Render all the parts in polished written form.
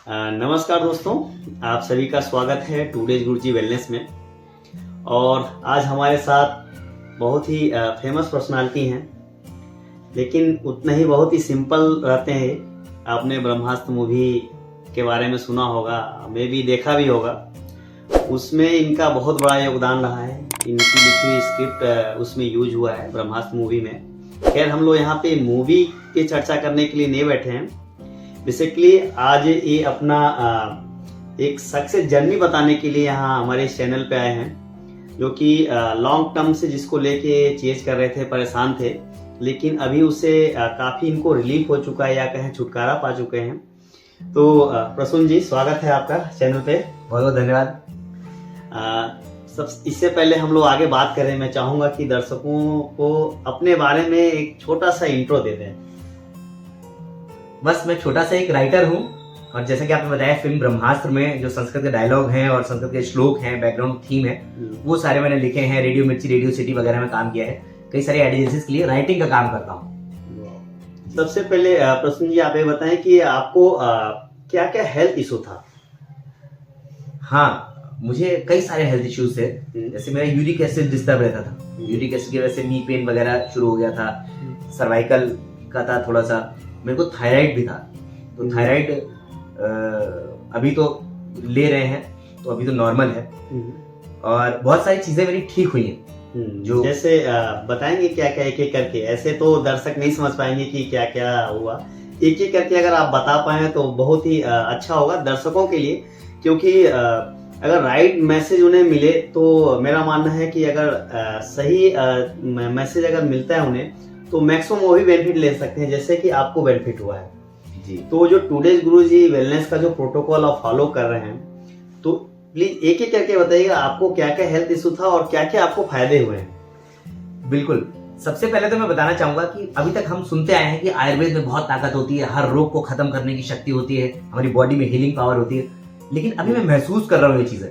नमस्कार दोस्तों, आप सभी का स्वागत है टूडेज गुरुजी वेलनेस में। और आज हमारे साथ बहुत ही फेमस पर्सनालिटी हैं, लेकिन उतना ही बहुत ही सिंपल रहते हैं। आपने ब्रह्मास्त्र मूवी के बारे में सुना होगा, मे भी देखा भी होगा। उसमें इनका बहुत बड़ा योगदान रहा है। इनकी लिखी हुई स्क्रिप्ट उसमें यूज हुआ है ब्रह्मास्त्र मूवी में। खैर, हम लोग यहाँ पे मूवी की चर्चा करने के लिए नहीं बैठे हैं। बेसिकली आज ये अपना एक सक्सेस जर्नी बताने के लिए यहाँ हमारे इस चैनल पे आए हैं, जो कि लॉन्ग टर्म से जिसको लेके चेज कर रहे थे, परेशान थे, लेकिन अभी उससे काफ़ी इनको रिलीफ हो चुका है, या कहें छुटकारा पा चुके हैं। तो प्रसून जी, स्वागत है आपका चैनल पे। बहुत बहुत धन्यवाद। सब इससे पहले हम लोग आगे बात करें, मैं चाहूँगा कि दर्शकों को अपने बारे में एक छोटा सा इंट्रो दे दें। बस मैं छोटा सा एक राइटर हूँ, और जैसा कि आपने बताया फिल्म ब्रह्मास्त्र में जो संस्कृत के डायलॉग हैं और संस्कृत के श्लोक हैं, बैकग्राउंड थीम है, वो सारे मैंने लिखे हैं। रेडियो मिर्ची, रेडियो सिटी वगैरह में काम किया है। कई सारे एजेंसीज के लिए राइटिंग का काम करता हूँ। सबसे पहले प्रसून जी, आप ये बताएं कि आपको क्या क्या हेल्थ इशू था? हाँ, मुझे कई सारे हेल्थ इश्यूज थे। जैसे मेरा यूरिक एसिड डिस्टर्ब रहता था। यूरिक एसिड की वजह से नी पेन वगैरह शुरू हो गया था। सर्वाइकल का था थोड़ा सा। मेरे को थायराइड भी था। तो थायराइड अभी तो ले रहे हैं, तो अभी तो नॉर्मल है। और बहुत सारी चीजें मेरी ठीक हुई हैं। जो जैसे बताएंगे क्या क्या एक एक करके? ऐसे तो दर्शक नहीं समझ पाएंगे कि क्या क्या हुआ। एक एक करके अगर आप बता पाए तो बहुत ही अच्छा होगा दर्शकों के लिए, क्योंकि अगर राइट मैसेज उन्हें मिले तो मेरा मानना है कि अगर सही मैसेज अगर मिलता है उन्हें, तो मैक्सिमम वो भी बेनिफिट ले सकते हैं, जैसे कि आपको बेनिफिट हुआ है जी। तो जो टुडेज गुरुजी वेलनेस का जो प्रोटोकॉल आप फॉलो कर रहे हैं, तो प्लीज एक एक करके बताइएगा आपको क्या क्या हेल्थ इशू था और क्या क्या आपको फायदे हुए हैं। बिल्कुल। सबसे पहले तो मैं बताना चाहूंगा कि अभी तक हम सुनते आए हैं कि आयुर्वेद में बहुत ताकत होती है, हर रोग को खत्म करने की शक्ति होती है, हमारी बॉडी में हीलिंग पावर होती है। लेकिन अभी मैं महसूस कर रहा हूँ ये चीजें,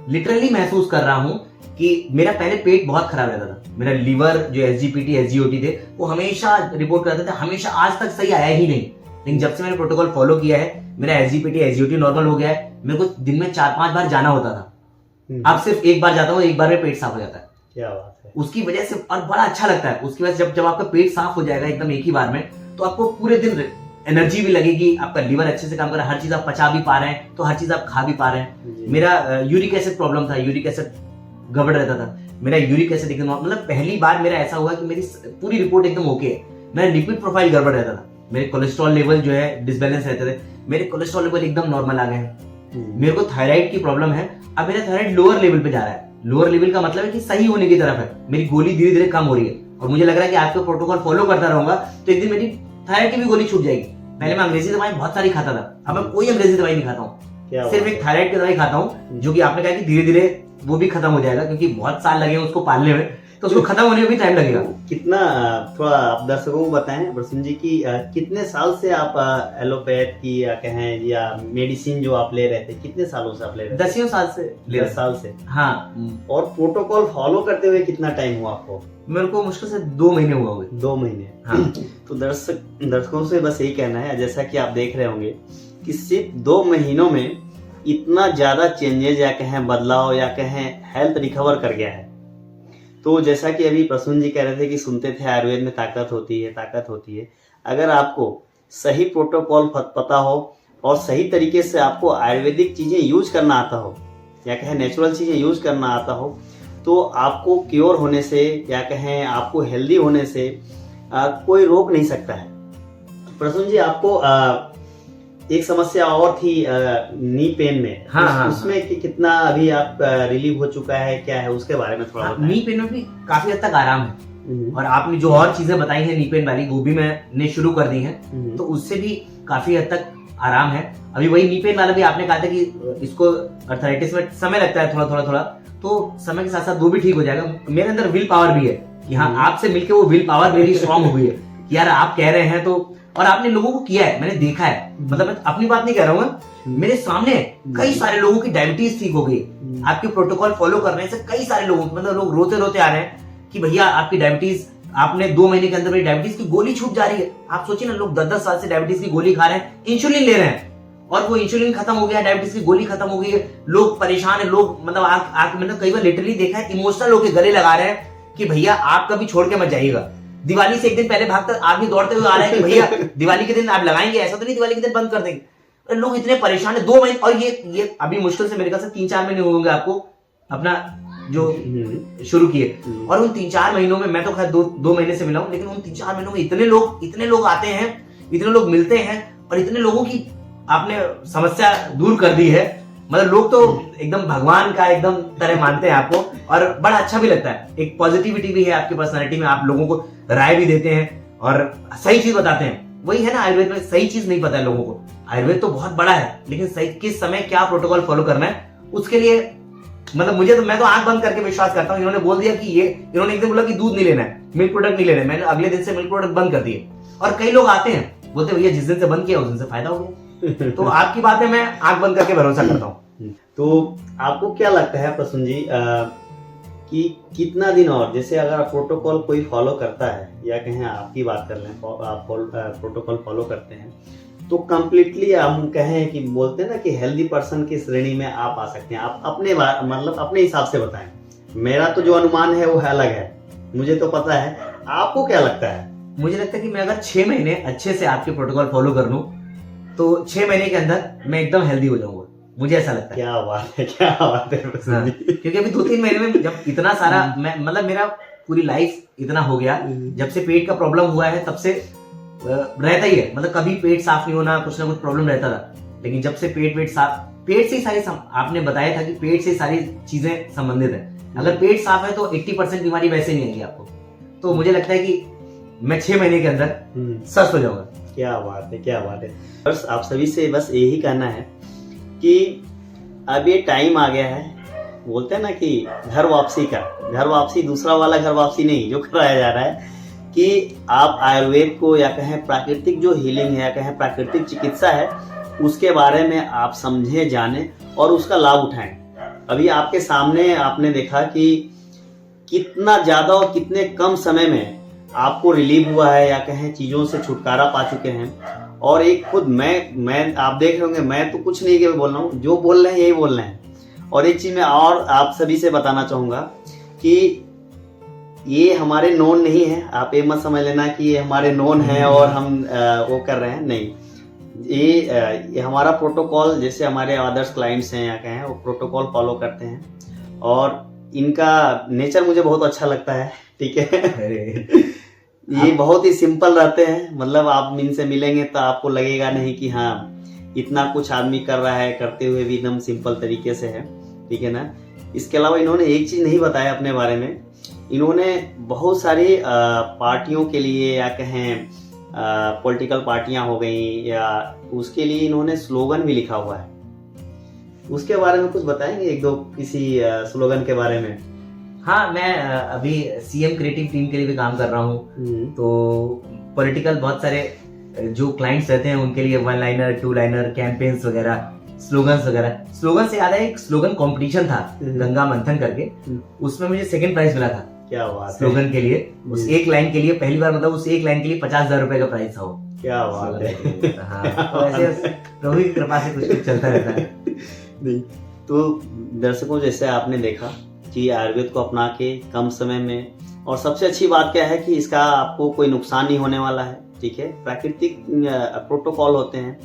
लिटरली महसूस कर रहा हूँ कि मेरा पहले पेट बहुत खराब रहता था। मेरा लीवर जो SGPT SGOT थे, वो हमेशा रिपोर्ट करते थे, हमेशा आज तक सही आया ही नहीं। लेकिन जब से मैंने प्रोटोकॉल फॉलो किया है, मेरा SGPT SGOT नॉर्मल हो गया है। मेरे को दिन में 4-5 बार जाना होता था, अब सिर्फ एक बार जाता हूँ, एक बार में पेट साफ हो जाता है। क्या बात है। उसकी वजह से और बड़ा अच्छा लगता है। उसकी वजह से जब आपका पेट साफ हो जाएगा एकदम एक ही बार में, तो आपको पूरे दिन एनर्जी भी लगेगी, आपका लीवर अच्छे से काम कर रहा है, हर चीज आप पचा भी पा रहे हैं, तो हर चीज आप खा भी पा रहे हैं। मेरा यूरिक एसिड प्रॉब्लम था, यूरिक एसिड गड़बड़ रहता था। मेरा यूरिक एसिड एकदम, मतलब पहली बार मेरा ऐसा हुआ कि मेरी पूरी रिपोर्ट एकदम ओके है। मेरा लिपिड प्रोफाइल गड़बड़ रहता था, मेरे कोलेस्ट्रॉल लेवल जो है डिसबैलेंस रहते थे, मेरे कोलेस्ट्रॉल लेवल एकदम नॉर्मल आ गए हैं। मेरे को थायराइड की प्रॉब्लम है, अब मेरा थायराइड लोअर लेवल पे जा रहा है। लोअर लेवल का मतलब है कि सही होने की तरफ है, मेरी गोली धीरे धीरे कम हो रही है। और मुझे लग रहा है कि आपके प्रोटोकॉल फॉलो करता रहूंगा तो एक दिन मेरी थायराइड की भी गोली छूट जाएगी। पहले मैं अंग्रेजी दवाई बहुत सारी खाता था, अब मैं कोई अंग्रेजी दवाई नहीं खाता हूँ, सिर्फ एक थायराइड की दवाई खाता हूँ, जो कि आपने कहा कि धीरे धीरे वो भी खत्म हो जाएगा, क्योंकि बहुत साल लगे उसको पालने में, तो उसको खत्म होने में भी टाइम लगेगा। कितना, थोड़ा आप दर्शकों को बताएं प्रसून जी की कितने साल से आप एलोपैथ की या कहें या मेडिसिन जो आप ले रहे थे, कितने सालों से आप ले रहे थे? 10 साल से। 10 साल से, हाँ। और प्रोटोकॉल फॉलो करते हुए कितना टाइम हुआ आपको? मेरे को मुश्किल से 2 महीने हुआ हुए। 2 महीने। हाँ। तो दर्शकों से बस यही कहना है, जैसा कि आप देख रहे होंगे कि सिर्फ 2 महीनों में इतना ज्यादा चेंजेस या कहें बदलाव या कहें हेल्थ रिकवर कर गया है। तो जैसा कि अभी प्रसून जी कह रहे थे कि सुनते थे आयुर्वेद में ताकत होती है, ताकत होती है। अगर आपको सही प्रोटोकॉल पता हो और सही तरीके से आपको आयुर्वेदिक चीजें यूज करना आता हो, या कहें नेचुरल चीजें यूज करना आता हो, तो आपको क्योर होने से या कहें आपको हेल्दी होने से कोई रोक नहीं सकता है। प्रसून जी, आपको एक समस्या और थी नी पेन में। हाँ, उसमें कितना अभी आप रिलीव हो चुका है, क्या है उसके बारे में थोड़ा बताएं। नी पेन में भी काफी हद तक आराम है, और आपने जो और चीजें बताई हैं नी पेन वाली, वो भी मैंने शुरू कर दी हैं, तो उससे भी काफी हद तक आराम है। अभी वही नी पेन वाला भी आपने कहा था कि इसको अर्थराइटिस में समय लगता है थोड़ा, तो समय के साथ साथ वो भी ठीक हो जाएगा। मेरे अंदर विल पावर भी है कि हाँ, आपसे मिलकर वो विल पावर मेरी स्ट्रांग हुई है कि यार आप कह रहे हैं तो, और आपने लोगों को किया है, मैंने देखा है। मतलब मैं अपनी बात नहीं कह रहा हूँ, मेरे सामने कई सारे लोगों की डायबिटीज ठीक हो गई आपके प्रोटोकॉल फॉलो करने से। कई सारे लोगों, मतलब लोग रोते रोते आ रहे हैं कि भैया आपकी डायबिटीज, आपने 2 महीने के अंदर डायबिटीज की गोली छूट जा रही है। आप सोचिए ना, लोग 10-10 साल से डायबिटीज की गोली खा रहे हैं, इंसुलिन ले रहे हैं, और वो इंसुलिन खत्म हो गया, डायबिटीज की गोली खत्म हो गई है, लोग परेशान है, लोग मतलब आके मैंने कई बार लिटरली देखा है इमोशनल होकर गले लगा रहे हैं कि भैया आप कभी छोड़ के मत जाइएगा। दिवाली से एक दिन पहले भागकर आदमी दौड़ते हुए आ रहा है कि भैया दिवाली के दिन आप लगाएंगे, ऐसा तो नहीं दिवाली के दिन बंद कर देंगे। लोग इतने परेशान है 2 महीने, और ये अभी मुश्किल से मेरे ख्याल से 3-4 महीने होंगे आपको अपना जो शुरू किए, और उन 3-4 महीनों में मैं तो खैर 2 महीने से मिला हूं, लेकिन उन 3-4 महीनों में इतने लोग आते हैं, इतने लोग मिलते हैं, और इतने लोगों की आपने समस्या दूर कर दी है। मतलब लोग तो एकदम भगवान का एकदम तरह मानते हैं आपको, और बड़ा अच्छा भी लगता है। एक पॉजिटिविटी भी है आपकी पर्सनालिटी में, आप लोगों को राय भी देते हैं और सही चीज बताते हैं। वही है ना, आयुर्वेद में सही चीज नहीं पता है लोगों को। आयुर्वेद तो बहुत बड़ा है, लेकिन सही किस समय क्या प्रोटोकॉल फॉलो करना है उसके लिए मतलब मैं तो आंख बंद करके विश्वास करता हूँ। इन्होंने बोल दिया कि इन्होंने एक दिन बोला कि दूध नहीं लेना है, मिल्क प्रोडक्ट नहीं लेना है, मैंने अगले दिन से मिल्क प्रोडक्ट बंद कर दिए। और कई लोग आते हैं बोलते भैया जिस दिन से बंद किया उस दिन से फायदा हो गया। तो आपकी बात है, मैं आंख बंद करके भरोसा करता हूँ। तो आपको क्या लगता है प्रसून जी कि कितना दिन और, जैसे अगर प्रोटोकॉल कोई फॉलो करता है, या कहें आपकी बात कर लें, आप प्रोटोकॉल फॉलो करते हैं, तो कम्प्लीटली हम कहें कि बोलते हैं ना कि हेल्दी पर्सन की श्रेणी में आप आ सकते हैं। आप अपने मतलब अपने हिसाब से बताएं। मेरा तो जो अनुमान है वो अलग है, मुझे तो पता है, आपको क्या लगता है? मुझे लगता है कि मैं अगर 6 महीने अच्छे से आपके प्रोटोकॉल फॉलो कर लूं तो 6 महीने के अंदर मैं एकदम हेल्दी हो जाऊंगा, मुझे ऐसा लगता है। क्या बात है, क्या बात है। हाँ, क्योंकि अभी 2-3 महीने में जब इतना सारा मैं मतलब मेरा पूरी लाइफ इतना हो गया, जब से पेट का प्रॉब्लम हुआ है तब से रहता ही है। मतलब कभी पेट साफ नहीं होना, कुछ ना कुछ प्रॉब्लम रहता था, लेकिन जब से पेट साफ, पेट से ही सारी आपने बताया था कि पेट से सारी चीजें संबंधित है। अगर पेट साफ है तो 80% बीमारी वैसे नहीं आएगी आपको। तो मुझे लगता है कि मैं 6 महीने के अंदर स्वस्थ हो जाऊंगा। क्या बात है, क्या बात है। बस आप सभी से बस यही कहना है कि अब ये टाइम आ गया है, बोलते हैं ना कि घर वापसी दूसरा वाला घर वापसी नहीं जो कराया जा रहा है, कि आप आयुर्वेद को या कहें प्राकृतिक जो हीलिंग है या कहें प्राकृतिक चिकित्सा है उसके बारे में आप समझें, जानें और उसका लाभ उठाएं। अभी आपके सामने आपने देखा कि कितना ज़्यादा और कितने कम समय में आपको रिलीव हुआ है, या कहें चीज़ों से छुटकारा पा चुके हैं। और एक खुद मैं आप देख रहे होंगे, मैं तो कुछ नहीं बोल रहा हूँ, जो बोल रहे हैं यही बोल रहे हैं। और एक चीज़ मैं और आप सभी से बताना चाहूँगा कि ये हमारे नोन नहीं है, आप ये मत समझ लेना कि ये हमारे नोन है और हम वो कर रहे हैं, नहीं। ये हमारा प्रोटोकॉल, जैसे हमारे अदर्स क्लाइंट्स हैं या कहें, वो प्रोटोकॉल फॉलो करते हैं और इनका नेचर मुझे बहुत अच्छा लगता है। ठीक है। ये बहुत ही सिंपल रहते हैं, मतलब आप इनसे मिलेंगे तो आपको लगेगा नहीं कि हाँ इतना कुछ आदमी कर रहा है, करते हुए भी एकदम सिंपल तरीके से है। ठीक है ना। इसके अलावा इन्होंने एक चीज़ नहीं बताया अपने बारे में, इन्होंने बहुत सारी पार्टियों के लिए या कहें पॉलिटिकल पार्टियां हो गई या उसके लिए इन्होंने स्लोगन भी लिखा हुआ है। उसके बारे में कुछ बताएंगे, 1-2 किसी स्लोगन के बारे में? हाँ, मैं अभी सीएम क्रिएटिव टीम के लिए भी काम कर रहा हूँ। तो पॉलिटिकल बहुत सारे जो क्लाइंट्स रहते हैं उनके लिए 1 लाइनर 2 लाइनर कैंपेन्स वगैरह, स्लोगन्स वगैरह। स्लोगन से याद है, एक स्लोगन कंपटीशन था गंगा मंथन करके, उसमें मुझे 2nd प्राइज मिला था। क्या बात है। स्लोगन के लिए, उस एक लाइन के लिए पहली बार, मतलब उस एक लाइन के लिए 50,000 रुपए का प्राइज था वो। क्या बात है। हाँ, तो ऐसे प्रभु की कृपा से कुछ चलता रहता है। नहीं तो दर्शकों, जैसे आपने देखा कि आयुर्वेद को अपना के कम समय में, और सबसे अच्छी बात क्या है कि इसका आपको कोई नुकसान नहीं होने वाला है। ठीक है। प्राकृतिक प्रोटोकॉल होते हैं,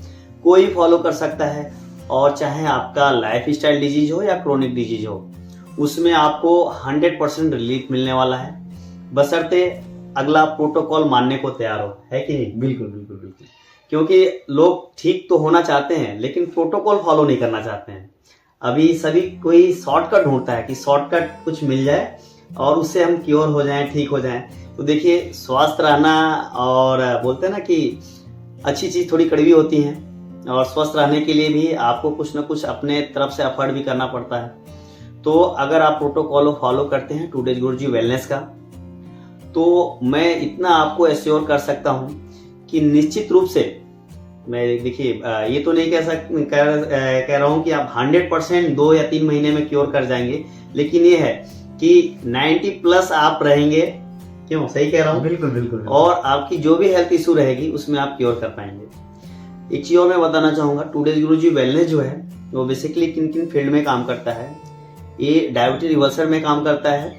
कोई फॉलो कर सकता है, और चाहे आपका लाइफ स्टाइल डिजीज हो या क्रोनिक डिजीज हो, उसमें आपको 100% रिलीफ मिलने वाला है, बशर्ते अगला प्रोटोकॉल मानने को तैयार हो। है कि नहीं? बिल्कुल बिल्कुल बिल्कुल। क्योंकि लोग ठीक तो होना चाहते हैं लेकिन प्रोटोकॉल फॉलो नहीं करना चाहते हैं। अभी सभी कोई शॉर्टकट ढूंढता है कि शॉर्टकट कुछ मिल जाए और उससे हम क्योर हो जाएं, ठीक हो जाएं। तो देखिए, स्वस्थ रहना, और बोलते हैं ना कि अच्छी चीज़ थोड़ी कड़वी होती हैं, और स्वस्थ रहने के लिए भी आपको कुछ ना कुछ अपने तरफ से एफर्ट भी करना पड़ता है। तो अगर आप प्रोटोकॉल फॉलो करते हैं टूडेज गुरुजी वेलनेस का, तो मैं इतना आपको एश्योर कर सकता हूं कि निश्चित रूप से, मैं देखिए ये तो नहीं कह रहा हूं कि आप 100% 2 या 3 महीने में क्योर कर जाएंगे, लेकिन ये है कि 90+ आप रहेंगे। क्यों, सही कह रहा हूं? बिल्कुल बिल्कुल। और आपकी जो भी हेल्थ इशू रहेगी उसमें आप क्योर कर पाएंगे। एक चीज़ और मैं बताना चाहूँगा, टुडेज गुरुजी वेलनेस जो है वो बेसिकली किन किन फील्ड में काम करता है। ये डायबिटीज रिवर्सल में काम करता है,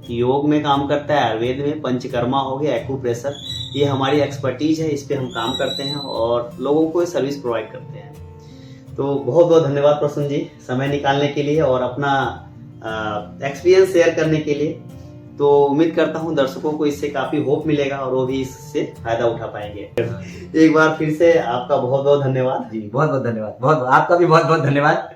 योग में काम करता है, आयुर्वेद में पंचकर्मा हो गया, एक्यूप्रेशर, ये हमारी एक्सपर्टीज है, इस पे हम काम करते हैं और लोगों को ये सर्विस प्रोवाइड करते हैं। तो बहुत बहुत धन्यवाद प्रसून जी समय निकालने के लिए और अपना एक्सपीरियंस शेयर करने के लिए। तो उम्मीद करता हूँ दर्शकों को इससे काफ़ी होप मिलेगा और वो भी इससे फायदा उठा पाएंगे। एक बार फिर से आपका बहुत बहुत धन्यवाद जी, बहुत बहुत धन्यवाद, बहुत आपका भी बहुत बहुत धन्यवाद।